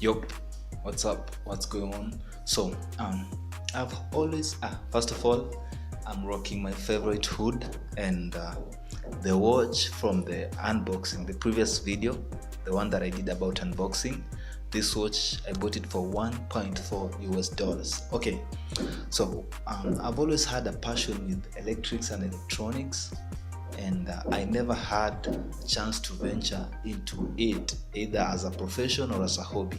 Yup, what's up? What's going on? So, I've always, first of all, I'm rocking my favorite hood and the watch from the unboxing, the previous video, the one that I did about unboxing. This watch, I bought it for $1.4 US. Okay, so I've always had a passion with electrics and electronics, and I never had a chance to venture into it either as a profession or as a hobby.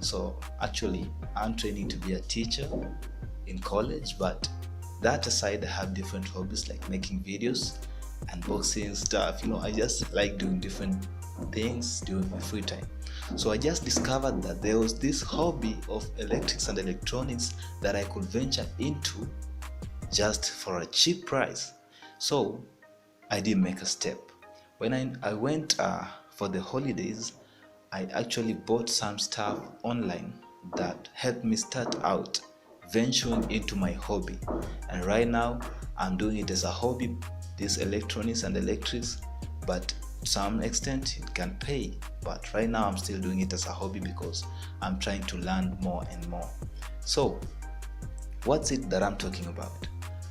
So actually I'm training to be a teacher in college, but that aside I have different hobbies like making videos, unboxing stuff. I just like doing different things during my free time. So I just discovered that there was this hobby of electrics and electronics that I could venture into just for a cheap price. So I did make a step. When I went for the holidays, I actually bought some stuff online that helped me start out venturing into my hobby. And right now, I'm doing it as a hobby, this electronics and electrics, but to some extent it can pay. But right now, I'm still doing it as a hobby because I'm trying to learn more and more. So, what's it that I'm talking about?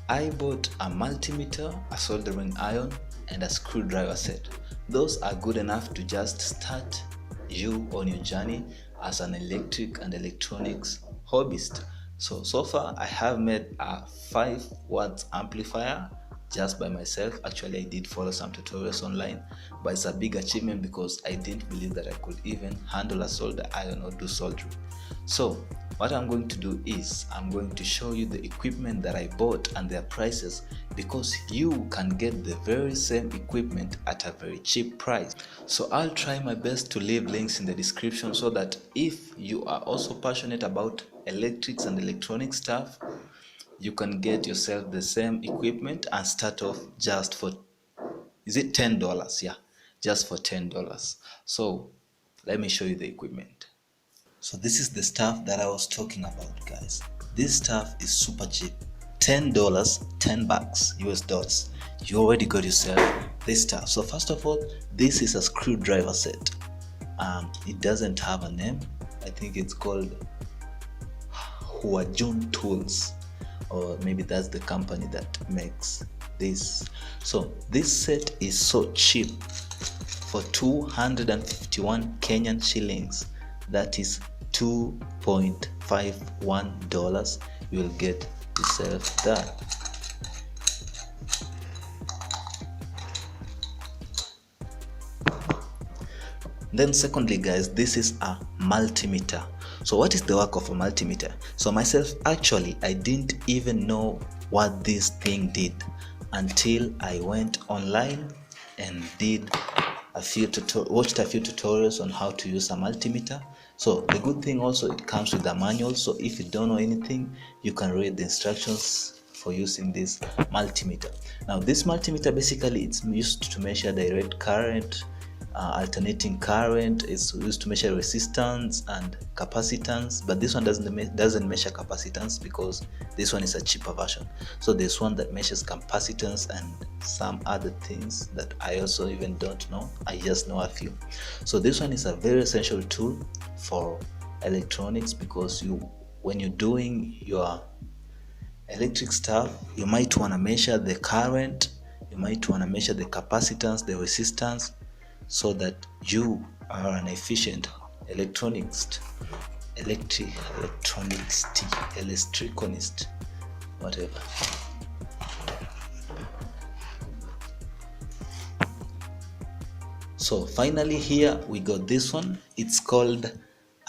I bought a multimeter, a soldering iron, and a screwdriver set. Those are good enough to just start you on your journey as an electric and electronics hobbyist. So far I have made a 5 watts amplifier just by myself. Actually, I did follow some tutorials online, but it's a big achievement because I didn't believe that I could even handle a solder iron or do soldering. So what I'm going to do is I'm going to show you the equipment that I bought and their prices, because you can get the very same equipment at a very cheap price. So I'll try my best to leave links in the description so that if you are also passionate about electrics and electronic stuff, you can get yourself the same equipment and start off just for, is it $10? Yeah, just for $10. So let me show you the equipment. So this is the stuff that I was talking about, guys. This stuff is super cheap. $10, $10 US. You already got yourself this stuff. So first of all, this is a screwdriver set. It doesn't have a name. I think it's called Huajun Tools, or maybe that's the company that makes this. So this set is so cheap. For 251 Kenyan shillings, that is $2.51, you will get yourself that. Then secondly, guys, this is a multimeter. So what is the work of a multimeter? So myself, actually, I didn't even know what this thing did until I went online and did watched a few tutorials on how to use a multimeter. So the good thing also, it comes with a manual, so if you don't know anything, you can read the instructions for using this multimeter. Now this multimeter, basically it's used to measure direct current, alternating current. It's used to measure resistance and capacitance, but this one doesn't measure capacitance because this one is a cheaper version. So there's one that measures capacitance and some other things that I also even don't know. I just know a few. So this one is a very essential tool for electronics, because when you're doing your electric stuff, you might want to measure the current, you might want to measure the capacitance, the resistance, so that you are an efficient electronics, whatever. So finally here we got this one. It's called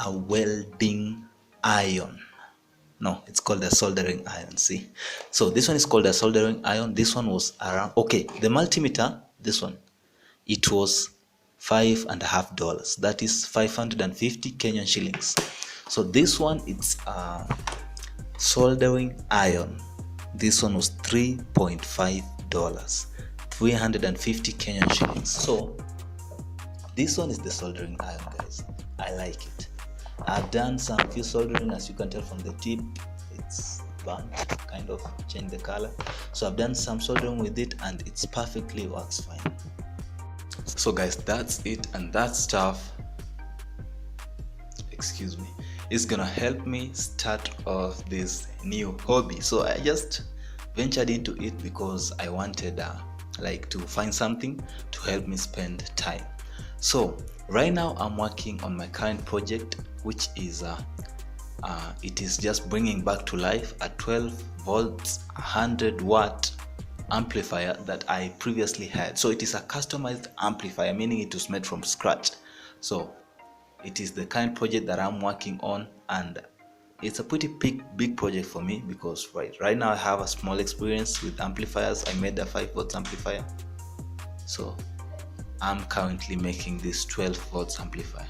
a welding iron. No, it's called a soldering iron. See, so this one is called a soldering iron. This one was around, okay, the multimeter, this one, it was $5.50. That is 550 Kenyan shillings. So this one, it's a soldering iron. This one was $3.5, 350 Kenyan shillings. So this one is the soldering iron, guys. I like it. I've done some few soldering, as you can tell from the tip, it's burnt, kind of changed the color. So I've done some soldering with it and it's perfectly works fine. So guys, that's it, and that stuff excuse me, is gonna help me start off this new hobby. So I just ventured into it because I wanted like to find something to help me spend time. So right now I'm working on my current project, which is it is just bringing back to life a 12 volts 100-watt amplifier that I previously had. So it is a customized amplifier, meaning it was made from scratch. So it is the kind of project that I'm working on, and it's a pretty big project for me because right now I have a small experience with amplifiers. I made a 5 volts amplifier, so I'm currently making this 12 volts amplifier.